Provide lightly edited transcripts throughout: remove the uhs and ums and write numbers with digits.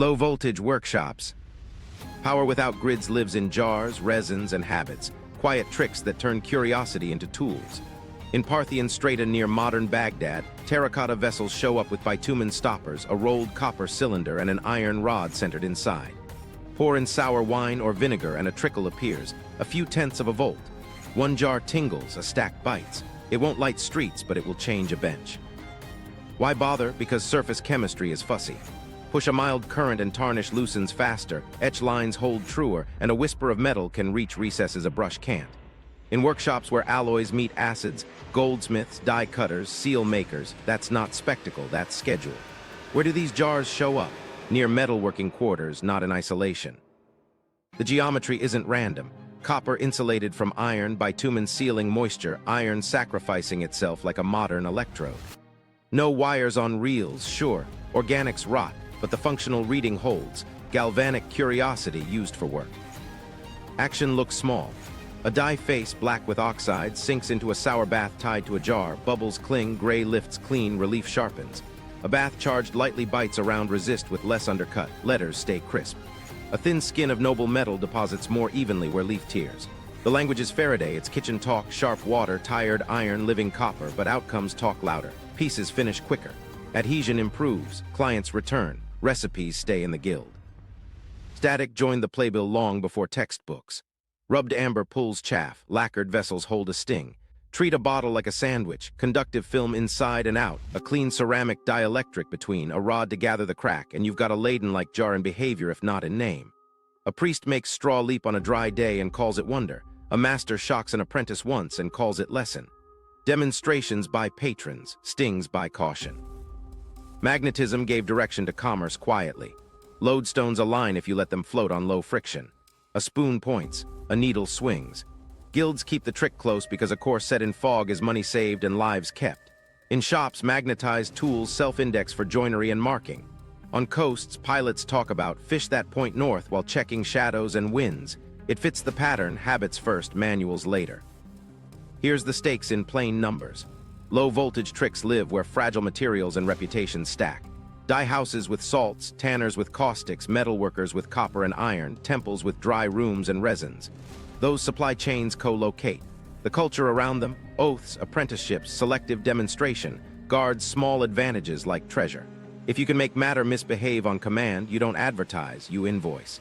Low-voltage workshops. Power without grids lives in jars, resins, and habits, quiet tricks that turn curiosity into tools. In Parthian Strata near modern Baghdad, terracotta vessels show up with bitumen stoppers, a rolled copper cylinder, and an iron rod centered inside. Pour in sour wine or vinegar and a trickle appears, a few tenths of a volt. One jar tingles, a stack bites. It won't light streets, but it will change a bench. Why bother? Because surface chemistry is fussy. Push a mild current and tarnish loosens faster, etch lines hold truer, and a whisper of metal can reach recesses a brush can't. In workshops where alloys meet acids, goldsmiths, die cutters, seal makers, that's not spectacle, that's schedule. Where do these jars show up? Near metalworking quarters, not in isolation. The geometry isn't random. Copper insulated from iron, bitumen sealing moisture, iron sacrificing itself like a modern electrode. No wires on reels, sure. Organics rot, but the functional reading holds. Galvanic curiosity used for work. Action looks small. A die face, black with oxide, sinks into a sour bath tied to a jar. Bubbles cling, gray lifts clean, relief sharpens. A bath charged lightly bites around resist with less undercut. Letters stay crisp. A thin skin of noble metal deposits more evenly where leaf tears. The language is Faraday, it's kitchen talk, sharp water, tired iron, living copper, but outcomes talk louder. Pieces finish quicker. Adhesion improves, clients return, recipes stay in the guild. Static joined the playbill long before textbooks. Rubbed amber pulls chaff, lacquered vessels hold a sting. Treat a bottle like a sandwich, conductive film inside and out, a clean ceramic dielectric between, a rod to gather the crack, and you've got a Leyden-like jar in behavior if not in name. A priest makes straw leap on a dry day and calls it wonder. A master shocks an apprentice once and calls it lesson. Demonstrations by patrons, stings by caution. Magnetism gave direction to commerce quietly. Lodestones align if you let them float on low friction. A spoon points, a needle swings. Guilds keep the trick close because a course set in fog is money saved and lives kept. In shops, magnetized tools self-index for joinery and marking. On coasts, pilots talk about fish that point north while checking shadows and winds. It fits the pattern, habits first, manuals later. Here's the stakes in plain numbers. Low-voltage tricks live where fragile materials and reputations stack. Dye houses with salts, tanners with caustics, metalworkers with copper and iron, temples with dry rooms and resins. Those supply chains co-locate. The culture around them, oaths, apprenticeships, selective demonstration, guards small advantages like treasure. If you can make matter misbehave on command, you don't advertise, you invoice.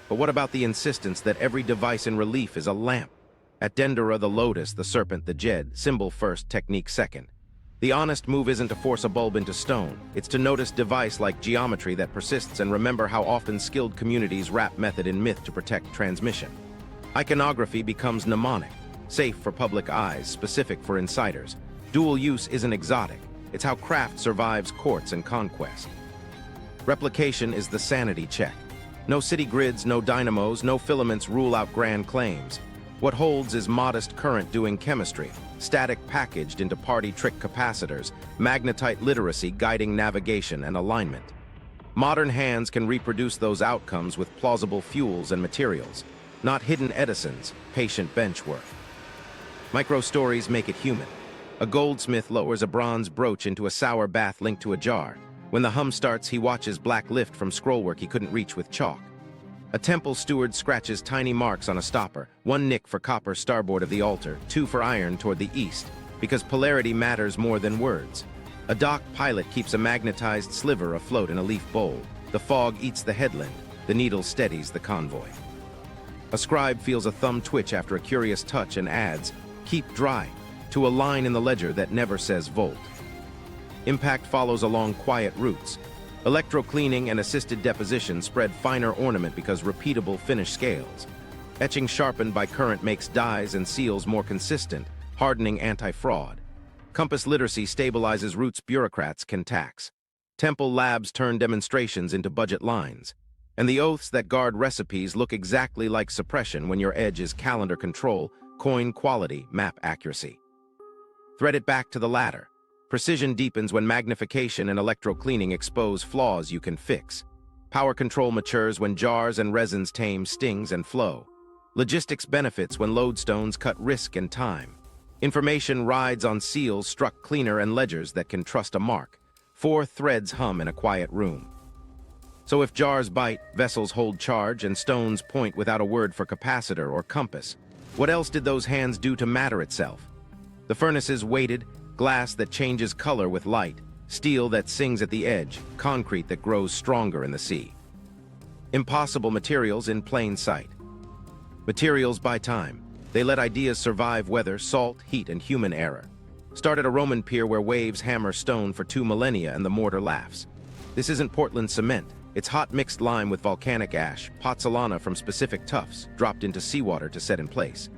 But what about the insistence that every device in relief is a lamp? At Dendera, the lotus, the serpent, the jed, symbol first, technique second. The honest move isn't to force a bulb into stone. It's to notice device like geometry that persists and remember how often skilled communities wrap method in myth to protect transmission. Iconography becomes mnemonic, safe for public eyes, specific for insiders. Dual use isn't exotic. It's how craft survives courts and conquest. Replication is the sanity check. No city grids, no dynamos, no filaments rule out grand claims. What holds is modest current doing chemistry, static packaged into party trick capacitors, magnetite literacy guiding navigation and alignment. Modern hands can reproduce those outcomes with plausible fuels and materials, not hidden Edisons, patient bench work. Micro-stories make it human. A goldsmith lowers a bronze brooch into a sour bath linked to a jar. When the hum starts, he watches black lift from scrollwork he couldn't reach with chalk. A temple steward scratches tiny marks on a stopper, one nick for copper starboard of the altar, two for iron toward the east, because polarity matters more than words. A dock pilot keeps a magnetized sliver afloat in a leaf bowl. The fog eats the headland, the needle steadies the convoy. A scribe feels a thumb twitch after a curious touch and adds, "Keep dry," to a line in the ledger that never says volt. Impact follows along quiet routes. Electro-cleaning and assisted deposition spread finer ornament because repeatable finish scales. Etching sharpened by current makes dyes and seals more consistent, hardening anti-fraud. Compass literacy stabilizes routes bureaucrats can tax. Temple labs turn demonstrations into budget lines. And the oaths that guard recipes look exactly like suppression when your edge is calendar control, coin quality, map accuracy. Thread it back to the latter. Precision deepens when magnification and electro-cleaning expose flaws you can fix. Power control matures when jars and resins tame stings and flow. Logistics benefits when lodestones cut risk and time. Information rides on seals struck cleaner and ledgers that can trust a mark. 4 threads hum in a quiet room. So if jars bite, vessels hold charge, and stones point without a word for capacitor or compass, what else did those hands do to matter itself? The furnaces waited, glass that changes color with light, steel that sings at the edge, concrete that grows stronger in the sea. Impossible materials in plain sight. Materials by time. They let ideas survive weather, salt, heat, and human error. Start at a Roman pier where waves hammer stone for 2 millennia and the mortar laughs. This isn't Portland cement. It's hot mixed lime with volcanic ash, pozzolana from specific tuffs, dropped into seawater to set in place.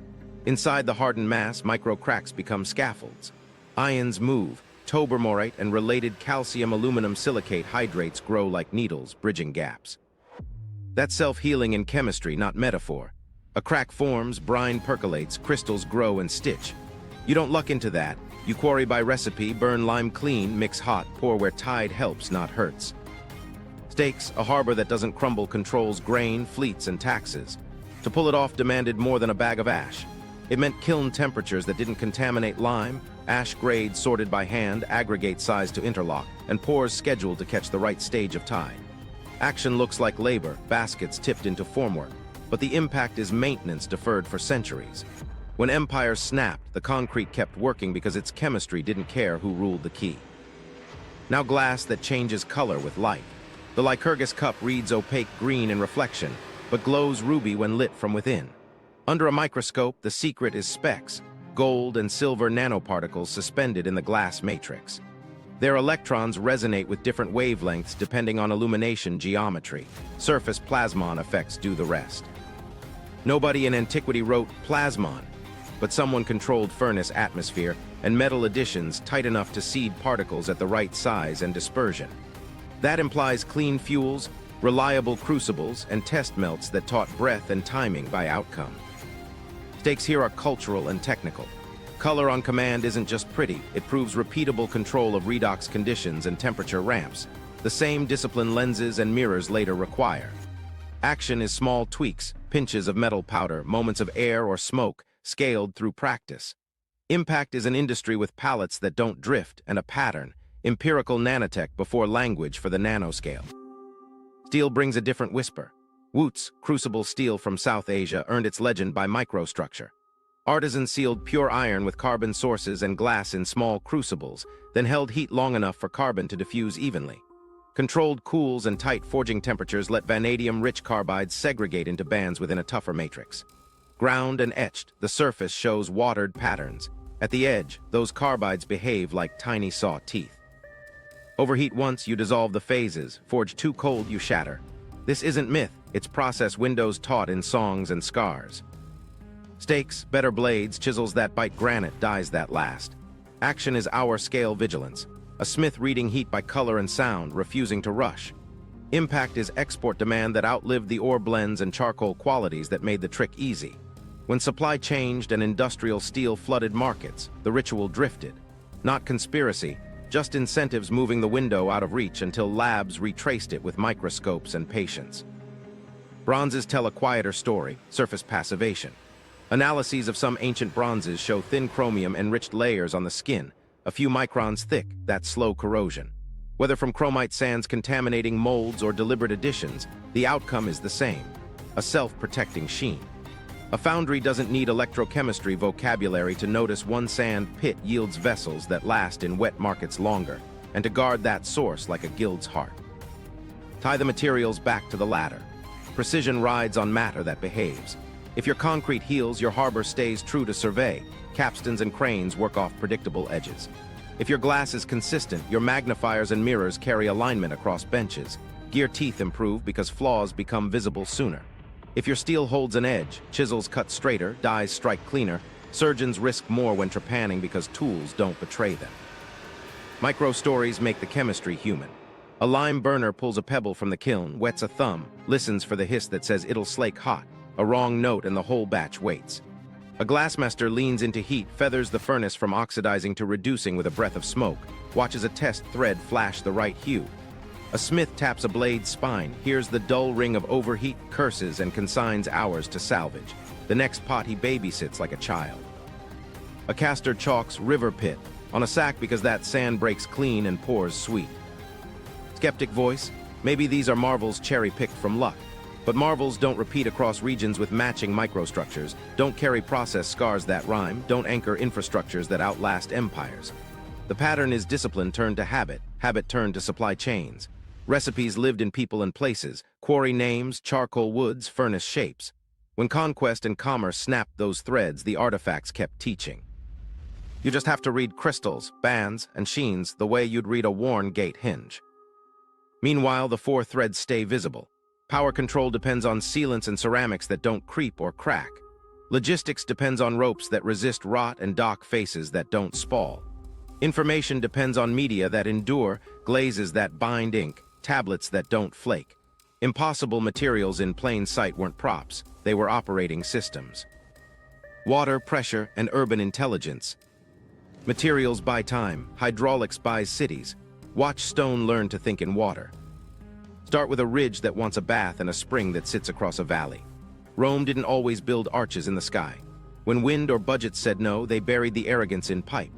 Inside the hardened mass, micro cracks become scaffolds. Ions move, tobermorite and related calcium aluminum silicate hydrates grow like needles, bridging gaps. That's self-healing in chemistry, not metaphor. A crack forms, brine percolates, crystals grow and stitch. You don't luck into that. You quarry by recipe, burn lime clean, mix hot, pour where tide helps, not hurts. Stakes, a harbor that doesn't crumble controls grain, fleets, and taxes. To pull it off demanded more than a bag of ash. It meant kiln temperatures that didn't contaminate lime, ash grades sorted by hand, aggregate size to interlock, and pours scheduled to catch the right stage of tide. Action looks like labor, baskets tipped into formwork, but the impact is maintenance deferred for centuries. When empires snapped, the concrete kept working because its chemistry didn't care who ruled the key. Now glass that changes color with light. The Lycurgus cup reads opaque green in reflection, but glows ruby when lit from within. Under a microscope, the secret is specks, gold and silver nanoparticles suspended in the glass matrix. Their electrons resonate with different wavelengths depending on illumination geometry. Surface plasmon effects do the rest. Nobody in antiquity wrote plasmon, but someone controlled furnace atmosphere and metal additions tight enough to seed particles at the right size and dispersion. That implies clean fuels, reliable crucibles, and test melts that taught breadth and timing by outcome. Stakes here are cultural and technical. Color on command isn't just pretty, it proves repeatable control of redox conditions and temperature ramps, the same discipline lenses and mirrors later require. Action is small tweaks, pinches of metal powder, moments of air or smoke, scaled through practice. Impact is an industry with palettes that don't drift and a pattern, empirical nanotech before language for the nanoscale. Steel brings a different whisper. Wootz, crucible steel from South Asia, earned its legend by microstructure. Artisans sealed pure iron with carbon sources and glass in small crucibles, then held heat long enough for carbon to diffuse evenly. Controlled cools and tight forging temperatures let vanadium-rich carbides segregate into bands within a tougher matrix. Ground and etched, the surface shows watered patterns. At the edge, those carbides behave like tiny saw teeth. Overheat once, you dissolve the phases. Forge too cold, you shatter. This isn't myth, it's process Windows taught in songs and scars. Stakes, better blades, chisels that bite granite, dies that last. Action is hour-scale vigilance. A smith reading heat by color and sound, refusing to rush. Impact is export demand that outlived the ore blends and charcoal qualities that made the trick easy. When supply changed and industrial steel flooded markets, the ritual drifted. Not conspiracy, just incentives moving the window out of reach until labs retraced it with microscopes and patience. Bronzes tell a quieter story, surface passivation. Analyses of some ancient bronzes show thin chromium-enriched layers on the skin, a few microns thick, that's slow corrosion. Whether from chromite sands contaminating molds or deliberate additions, the outcome is the same, a self-protecting sheen. A foundry doesn't need electrochemistry vocabulary to notice one sand pit yields vessels that last in wet markets longer, and to guard that source like a guild's heart. Tie the materials back to the ladder. Precision rides on matter that behaves. If your concrete heals, your harbor stays true to survey. Capstans and cranes work off predictable edges. If your glass is consistent, your magnifiers and mirrors carry alignment across benches. Gear teeth improve because flaws become visible sooner. If your steel holds an edge, chisels cut straighter, dies strike cleaner, surgeons risk more when trepanning because tools don't betray them. Micro stories make the chemistry human. A lime burner pulls a pebble from the kiln, wets a thumb, listens for the hiss that says it'll slake hot, a wrong note and the whole batch waits. A glassmaster leans into heat, feathers the furnace from oxidizing to reducing with a breath of smoke, watches a test thread flash the right hue. A smith taps a blade's spine, hears the dull ring of overheat, curses, and consigns hours to salvage. The next pot he babysits like a child. A caster chalks river pit on a sack because that sand breaks clean and pours sweet. Skeptic voice, Maybe these are marvels cherry-picked from luck. But marvels don't repeat across regions with matching microstructures, don't carry process scars that rhyme, don't anchor infrastructures that outlast empires. The pattern is discipline turned to habit, habit turned to supply chains. Recipes lived in people and places, quarry names, charcoal woods, furnace shapes. When conquest and commerce snapped those threads, the artifacts kept teaching. You just have to read crystals, bands, and sheens the way you'd read a worn gate hinge. Meanwhile, the four threads stay visible. Power control depends on sealants and ceramics that don't creep or crack. Logistics depends on ropes that resist rot and dock faces that don't spall. Information depends on media that endure, glazes that bind ink, tablets that don't flake. Impossible materials in plain sight weren't props, they were operating systems. Water, pressure, and urban intelligence. Materials buy time, hydraulics buys cities. Watch stone learn to think in water. Start with a ridge that wants a bath and a spring that sits across a valley. Rome didn't always build arches in the sky. When wind or budget said no, they buried the arrogance in pipe.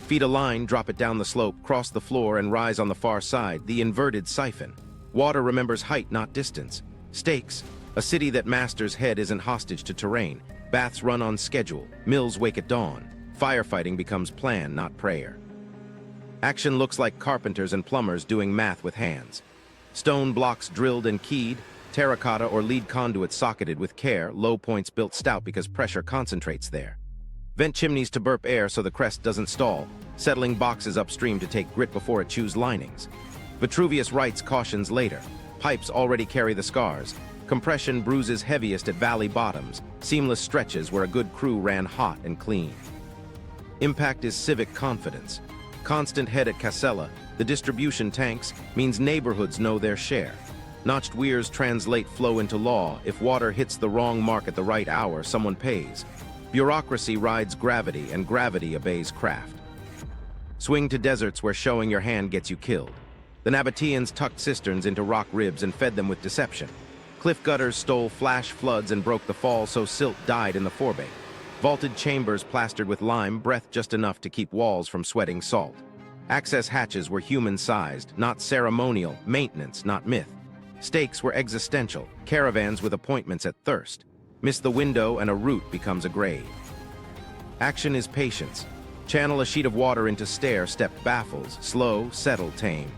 Feed a line, drop it down the slope, cross the floor, and rise on the far side, the inverted siphon. Water remembers height, not distance. Stakes. A city that masters head isn't hostage to terrain. Baths run on schedule. Mills wake at dawn. Firefighting becomes plan, not prayer. Action looks like carpenters and plumbers doing math with hands. Stone blocks drilled and keyed, terracotta or lead conduits socketed with care, low points built stout because pressure concentrates there. Vent chimneys to burp air so the crest doesn't stall, settling boxes upstream to take grit before it chews linings. Vitruvius writes cautions later. Pipes already carry the scars. Compression bruises heaviest at valley bottoms, seamless stretches where a good crew ran hot and clean. Impact is civic confidence. Constant head at Casella, the distribution tanks, means neighborhoods know their share. Notched weirs translate flow into law. If water hits the wrong mark at the right hour, someone pays. Bureaucracy rides gravity, and gravity obeys craft. Swing to deserts where showing your hand gets you killed. The Nabateans tucked cisterns into rock ribs and fed them with deception. Cliff gutters stole flash floods and broke the fall so silt died in the forebay. Vaulted chambers plastered with lime, breath just enough to keep walls from sweating salt. Access hatches were human-sized, not ceremonial, maintenance, not myth. Stakes were existential, caravans with appointments at thirst. Miss the window and a route becomes a grave. Action is patience. Channel a sheet of water into stair-step baffles, slow, settle, tame.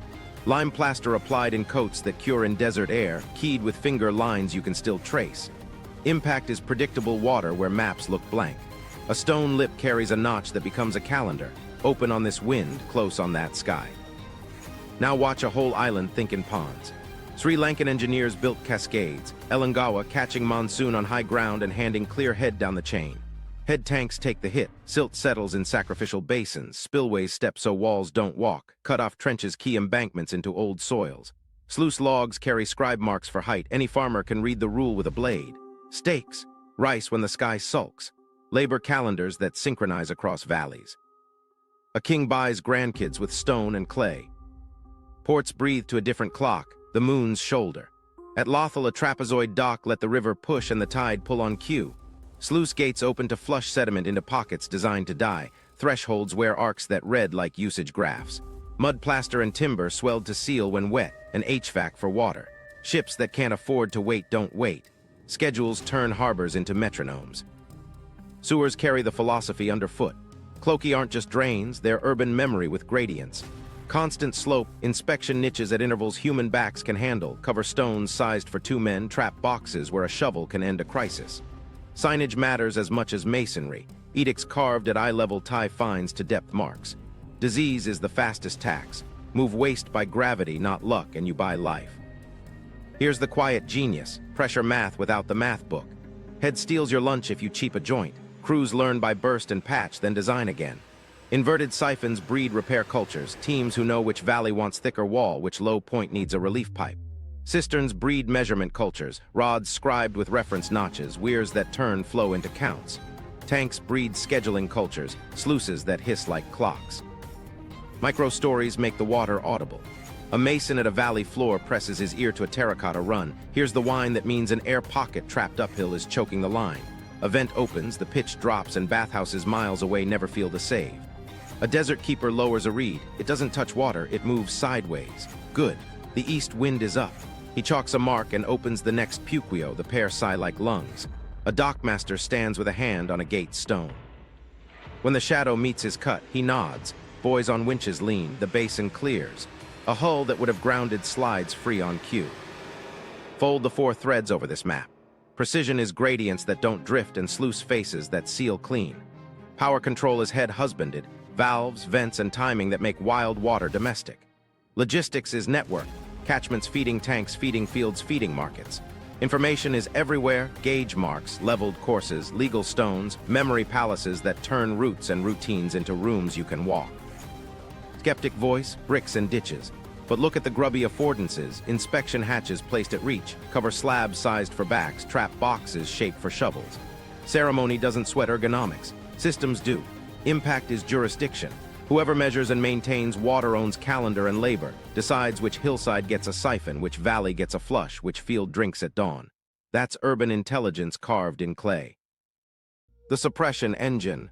Lime plaster applied in coats that cure in desert air, keyed with finger lines you can still trace. Impact is predictable water where maps look blank. A stone lip carries a notch that becomes a calendar, open on this wind, close on that sky. Now watch a whole island think in ponds. Sri Lankan engineers built cascades, Elangawa catching monsoon on high ground and handing clear head down the chain. Head tanks take the hit, silt settles in sacrificial basins, spillways step so walls don't walk, cut-off trenches key embankments into old soils. Sluice logs carry scribe marks for height, any farmer can read the rule with a blade. Stakes, rice when the sky sulks, labor calendars that synchronize across valleys. A king buys grandkids with stone and clay. Ports breathe to a different clock, the moon's shoulder. At Lothal, a trapezoid dock let the river push and the tide pull on cue. Sluice gates open to flush sediment into pockets designed to die. Thresholds wear arcs that read like usage graphs. Mud, plaster, and timber swelled to seal when wet, and HVAC for water. Ships that can't afford to wait don't wait. Schedules turn harbors into metronomes. Sewers carry the philosophy underfoot. Cloaky aren't just drains, they're urban memory with gradients. Constant slope, inspection niches at intervals human backs can handle, cover stones sized for 2 men, trap boxes where a shovel can end a crisis. Signage matters as much as masonry. Edicts carved at eye level tie fines to depth marks. Disease is the fastest tax. Move waste by gravity, not luck, and you buy life. Here's the quiet genius. Pressure math without the math book. Head steals your lunch if you cheap a joint. Crews learn by burst and patch, then design again. Inverted siphons breed repair cultures, teams who know which valley wants thicker wall, which low point needs a relief pipe. Cisterns breed measurement cultures, rods scribed with reference notches, weirs that turn flow into counts. Tanks breed scheduling cultures, sluices that hiss like clocks. Micro-stories make the water audible. A mason at a valley floor presses his ear to a terracotta run. Here's the whine that means an air pocket trapped uphill is choking the line. A vent opens, the pitch drops, and bathhouses miles away never feel the save. A desert keeper lowers a reed. It doesn't touch water, it moves sideways. Good. The east wind is up. He chalks a mark and opens the next puquio, the pair sigh like lungs. A dockmaster stands with a hand on a gate stone. When the shadow meets his cut, he nods. Boys on winches lean, the basin clears. A hull that would have grounded slides free on cue. Fold the 4 threads over this map. Precision is gradients that don't drift and sluice faces that seal clean. Power control is head husbanded, valves, vents, and timing that make wild water domestic. Logistics is network, catchments feeding tanks, feeding fields, feeding markets. Information is everywhere, gauge marks, leveled courses, legal stones, memory palaces that turn routes and routines into rooms you can walk. Skeptic voice, bricks and ditches. But look at the grubby affordances, inspection hatches placed at reach, cover slabs sized for backs, trap boxes shaped for shovels. Ceremony doesn't sweat ergonomics, systems do. Impact is jurisdiction. Whoever measures and maintains water owns calendar and labor, decides which hillside gets a siphon, which valley gets a flush, which field drinks at dawn. That's urban intelligence carved in clay. The suppression engine.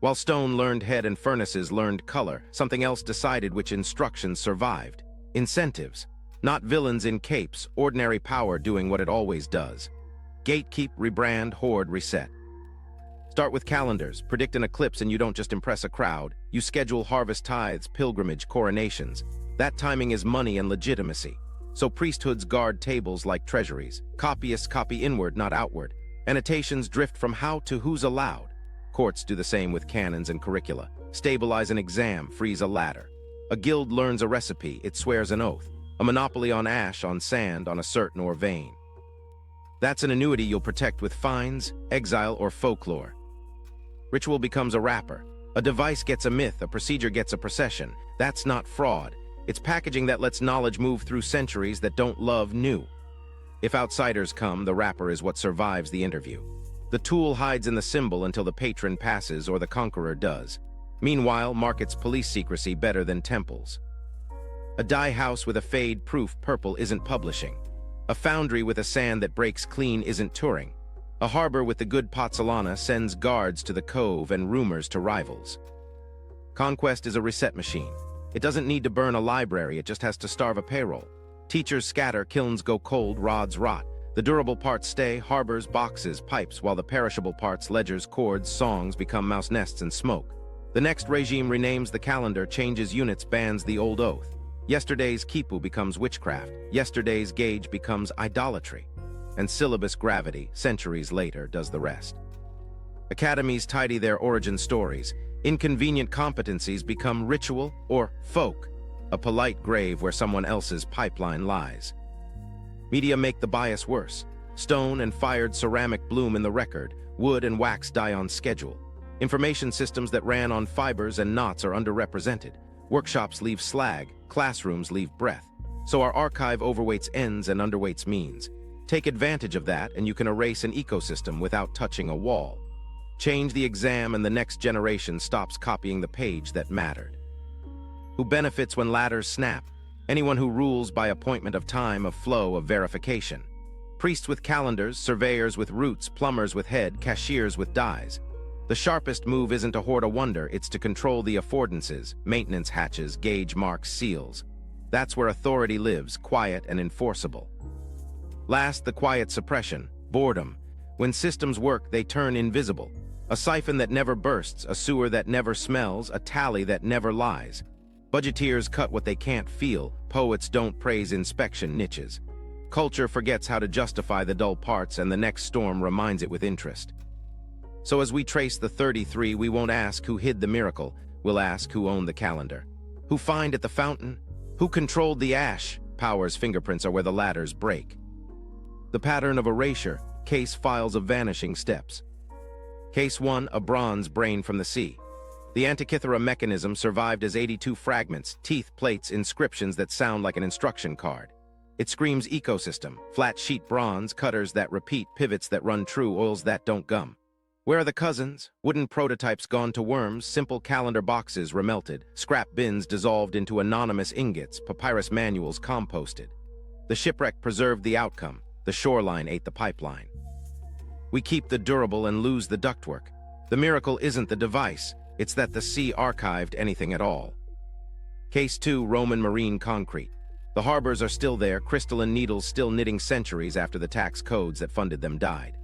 While stone learned head and furnaces learned color, something else decided which instructions survived. Incentives. Not villains in capes, ordinary power doing what it always does. Gatekeep, rebrand, hoard, reset. Start with calendars, predict an eclipse, and you don't just impress a crowd. You schedule harvest tithes, pilgrimage, coronations. That timing is money and legitimacy. So priesthoods guard tables like treasuries. Copyists copy inward, not outward. Annotations drift from how to who's allowed. Courts do the same with canons and curricula. Stabilize an exam, freeze a ladder. A guild learns a recipe, it swears an oath. A monopoly on ash, on sand, on a certain or vein. That's an annuity you'll protect with fines, exile, or folklore. Ritual becomes a wrapper. A device gets a myth, a procedure gets a procession. That's not fraud. It's packaging that lets knowledge move through centuries that don't love new. If outsiders come, the wrapper is what survives the interview. The tool hides in the symbol until the patron passes or the conqueror does. Meanwhile, markets police secrecy better than temples. A dye house with a fade-proof purple isn't publishing. A foundry with a sand that breaks clean isn't touring. A harbor with the good pozzolana sends guards to the cove and rumors to rivals. Conquest is a reset machine. It doesn't need to burn a library, it just has to starve a payroll. Teachers scatter, kilns go cold, rods rot. The durable parts stay, harbors, boxes, pipes, while the perishable parts, ledgers, cords, songs become mouse nests and smoke. The next regime renames the calendar, changes units, bans the old oath. Yesterday's quipu becomes witchcraft. Yesterday's gauge becomes idolatry. And syllabus gravity, centuries later, does the rest. Academies tidy their origin stories. Inconvenient competencies become ritual or folk, a polite grave where someone else's pipeline lies. Media make the bias worse. Stone and fired ceramic bloom in the record. Wood and wax die on schedule. Information systems that ran on fibers and knots are underrepresented. Workshops leave slag. Classrooms leave breath. So our archive overweights ends and underweights means. Take advantage of that and you can erase an ecosystem without touching a wall. Change the exam and the next generation stops copying the page that mattered. Who benefits when ladders snap? Anyone who rules by appointment of time, of flow, of verification. Priests with calendars, surveyors with roots, plumbers with head, cashiers with dies. The sharpest move isn't to hoard a wonder, it's to control the affordances, maintenance hatches, gauge marks, seals. That's where authority lives, quiet and enforceable. Last, the quiet suppression, boredom. When systems work, they turn invisible. A siphon that never bursts, a sewer that never smells, a tally that never lies. Budgeteers cut what they can't feel, poets don't praise inspection niches. Culture forgets how to justify the dull parts and the next storm reminds it with interest. So as we trace the 33, we won't ask who hid the miracle, we'll ask who owned the calendar. Who fined at the fountain? Who controlled the ash? Power's fingerprints are where the ladders break. The pattern of erasure, case files of vanishing steps. Case 1, a bronze brain from the sea. The Antikythera Mechanism survived as 82 fragments, teeth, plates, inscriptions that sound like an instruction card. It screams ecosystem, flat sheet bronze, cutters that repeat, pivots that run true, oils that don't gum. Where are the cousins? Wooden prototypes gone to worms, simple calendar boxes remelted, scrap bins dissolved into anonymous ingots, papyrus manuals composted. The shipwreck preserved the outcome, the shoreline ate the pipeline. We keep the durable and lose the ductwork. The miracle isn't the device, it's that the sea archived anything at all. Case 2, Roman marine concrete. The harbors are still there, crystalline needles still knitting centuries after the tax codes that funded them died.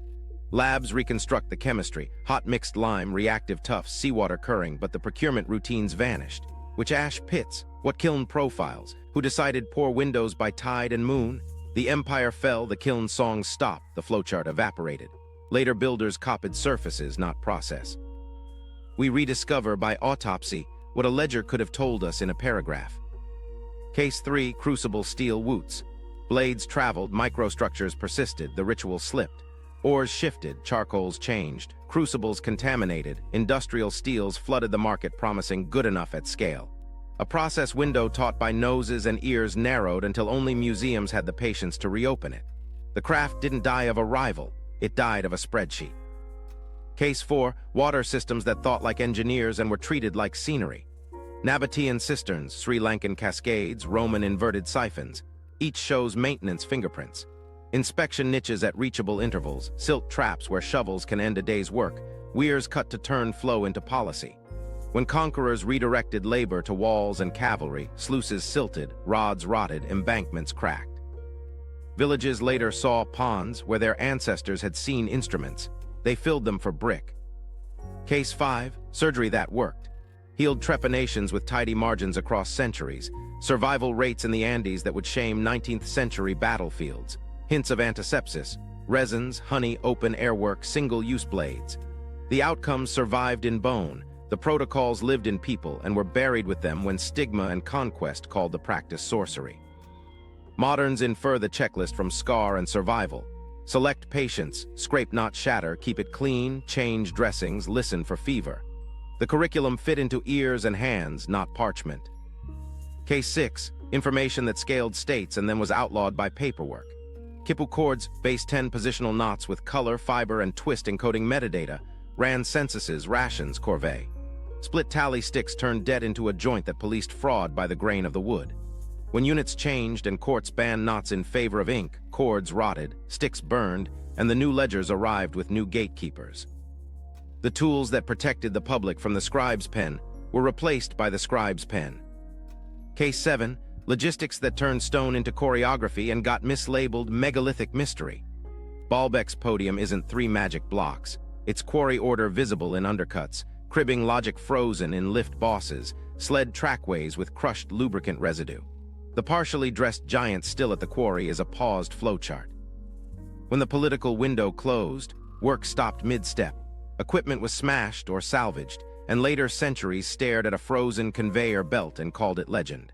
Labs reconstruct the chemistry, hot mixed lime, reactive tufts, seawater curring, but the procurement routines vanished. Which ash pits? What kiln profiles? Who decided pour windows by tide and moon? The empire fell, the kiln songs stopped, the flowchart evaporated. Later builders copied surfaces, not process. We rediscover by autopsy what a ledger could have told us in a paragraph. Case 3, crucible steel woots. Blades traveled, microstructures persisted, the ritual slipped. Ores shifted, charcoals changed, crucibles contaminated, industrial steels flooded the market promising good enough at scale. A process window taught by noses and ears narrowed until only museums had the patience to reopen it. The craft didn't die of a rival, it died of a spreadsheet. Case 4, water systems that thought like engineers and were treated like scenery. Nabatean cisterns, Sri Lankan cascades, Roman inverted siphons. Each shows maintenance fingerprints. Inspection niches at reachable intervals, silt traps where shovels can end a day's work, weirs cut to turn flow into policy. When conquerors redirected labor to walls and cavalry, sluices silted, rods rotted, embankments cracked. Villages later saw ponds where their ancestors had seen instruments. They filled them for brick. Case 5, surgery that worked. Healed trepanations with tidy margins across centuries, survival rates in the Andes that would shame 19th century battlefields. Hints of antisepsis, resins, honey, open airwork, single-use blades. The outcomes survived in bone. The protocols lived in people and were buried with them when stigma and conquest called the practice sorcery. Moderns infer the checklist from scar and survival. Select patients, scrape not shatter, keep it clean, change dressings, listen for fever. The curriculum fit into ears and hands, not parchment. Case 6, information that scaled states and then was outlawed by paperwork. Kipu cords, base 10 positional knots with color, fiber, and twist encoding metadata, ran censuses, rations, corvée. Split tally sticks turned debt into a joint that policed fraud by the grain of the wood. When units changed and courts banned knots in favor of ink, cords rotted, sticks burned, and the new ledgers arrived with new gatekeepers. The tools that protected the public from the scribe's pen were replaced by the scribe's pen. Case 7, logistics that turned stone into choreography and got mislabeled megalithic mystery. Baalbek's podium isn't 3 magic blocks. It's quarry order visible in undercuts, cribbing logic frozen in lift bosses, sled trackways with crushed lubricant residue. The partially dressed giant still at the quarry is a paused flowchart. When the political window closed, work stopped mid-step. Equipment was smashed or salvaged, and later centuries stared at a frozen conveyor belt and called it legend.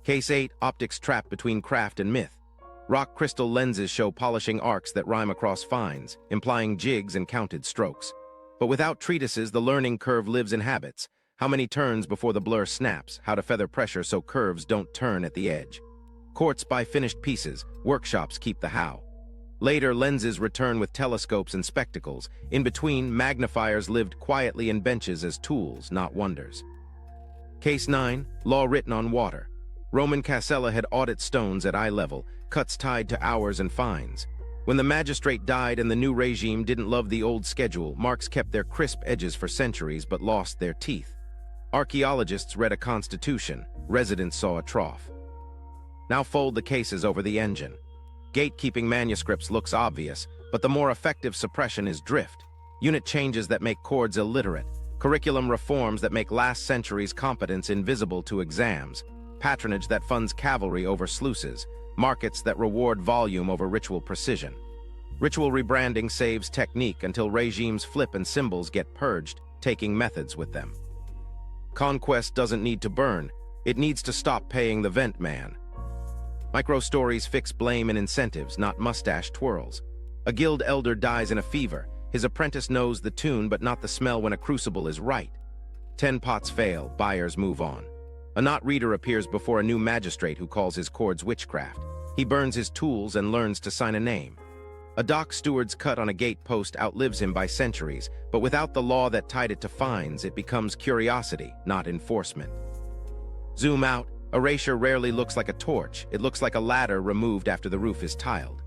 Case 8, optics trapped between craft and myth. Rock crystal lenses show polishing arcs that rhyme across fines, implying jigs and counted strokes. But without treatises, the learning curve lives in habits. How many turns before the blur snaps, how to feather pressure so curves don't turn at the edge. Courts buy finished pieces, workshops keep the how. Later, lenses return with telescopes and spectacles. In between, magnifiers lived quietly in benches as tools, not wonders. Case 9, law written on water. Roman Casella had audit stones at eye level, cuts tied to hours and fines. When the magistrate died and the new regime didn't love the old schedule, marks kept their crisp edges for centuries but lost their teeth. Archaeologists read a constitution, residents saw a trough. Now fold the cases over the engine. Gatekeeping manuscripts looks obvious, but the more effective suppression is drift. Unit changes that make chords illiterate. Curriculum reforms that make last century's competence invisible to exams. Patronage that funds cavalry over sluices. Markets that reward volume over ritual precision. Ritual rebranding saves technique until regimes flip and symbols get purged, taking methods with them. Conquest doesn't need to burn. It needs to stop paying the vent man. Micro-stories fix blame and incentives, not mustache twirls. A guild elder dies in a fever. His apprentice knows the tune but not the smell when a crucible is right. 10 pots fail, buyers move on. A knot reader appears before a new magistrate who calls his chords witchcraft. He burns his tools and learns to sign a name. A dock steward's cut on a gate post outlives him by centuries, but without the law that tied it to fines, it becomes curiosity, not enforcement. Zoom out. Erasure rarely looks like a torch. It looks like a ladder removed after the roof is tiled.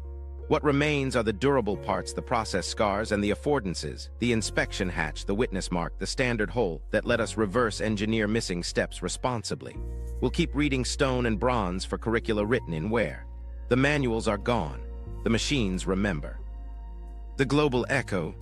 What remains are the durable parts, the process scars, and the affordances, the inspection hatch, the witness mark, the standard hole that let us reverse engineer missing steps responsibly. We'll keep reading stone and bronze for curricula written in where. The manuals are gone. The machines remember. The global echo,